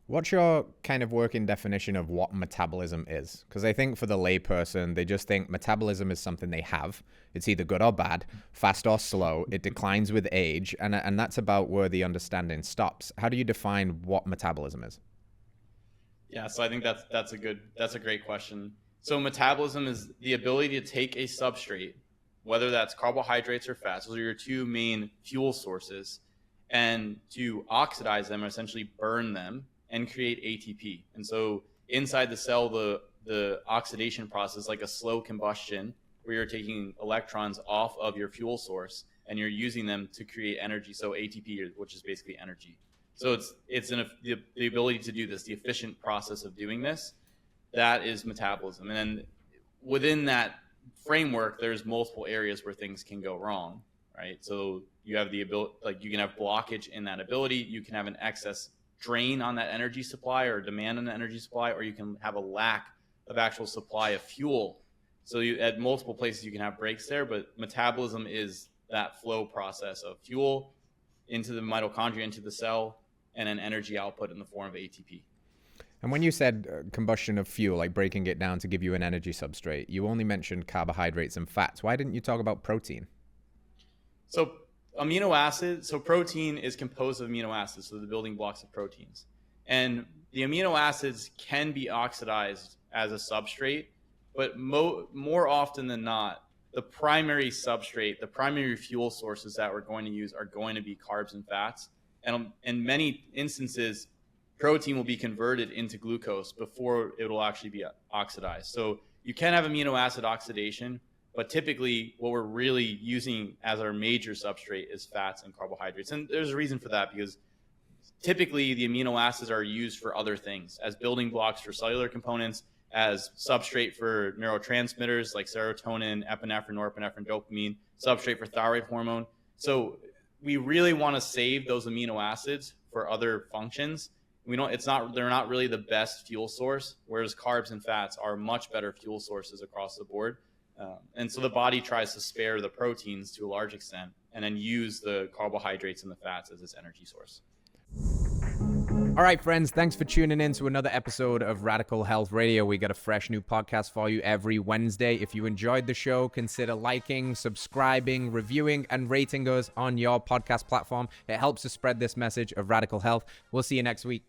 What's your kind of working definition of what metabolism is? Because I think for the layperson, they just think metabolism is something they have. It's either good or bad, fast or slow. It declines with age, and that's about where the understanding stops. How do you define what metabolism is? Yeah, so I think that's a great question. So metabolism is the ability to take a substrate, whether that's carbohydrates or fats, those are your two main fuel sources, and to oxidize them or essentially burn them and create ATP. And so inside the cell, the oxidation process, like a slow combustion, where you're taking electrons off of your fuel source and you're using them to create energy. So ATP, which is basically energy. So the ability to do this, the efficient process of doing this, that is metabolism. And then within that framework, there's multiple areas where things can go wrong, right? So you have the ability, like you can have blockage in that ability, you can have an excess drain on that energy supply or demand on the energy supply, or you can have a lack of actual supply of fuel. So at multiple places you can have breaks there, but metabolism is that flow process of fuel into the mitochondria, into the cell, and an energy output in the form of ATP. And when you said combustion of fuel, like breaking it down to give you an energy substrate, you only mentioned carbohydrates and fats. Why didn't you talk about protein? So amino acids, so protein is composed of amino acids, so the building blocks of proteins. And the amino acids can be oxidized as a substrate, but more often than not, the primary substrate, the primary fuel sources that we're going to use are going to be carbs and fats. And in many instances, protein will be converted into glucose before it will actually be oxidized. So you can have amino acid oxidation, but typically what we're really using as our major substrate is fats and carbohydrates. And there's a reason for that, because typically the amino acids are used for other things, as building blocks for cellular components, as substrate for neurotransmitters like serotonin, epinephrine, norepinephrine, dopamine, substrate for thyroid hormone. So we really want to save those amino acids for other functions. They're not really the best fuel source, whereas carbs and fats are much better fuel sources across the board. And so the body tries to spare the proteins to a large extent and then use the carbohydrates and the fats as its energy source. All right, friends, thanks for tuning in to another episode of Radical Health Radio. We got a fresh new podcast for you every Wednesday. If you enjoyed the show, consider liking, subscribing, reviewing, and rating us on your podcast platform. It helps to spread this message of radical health. We'll see you next week.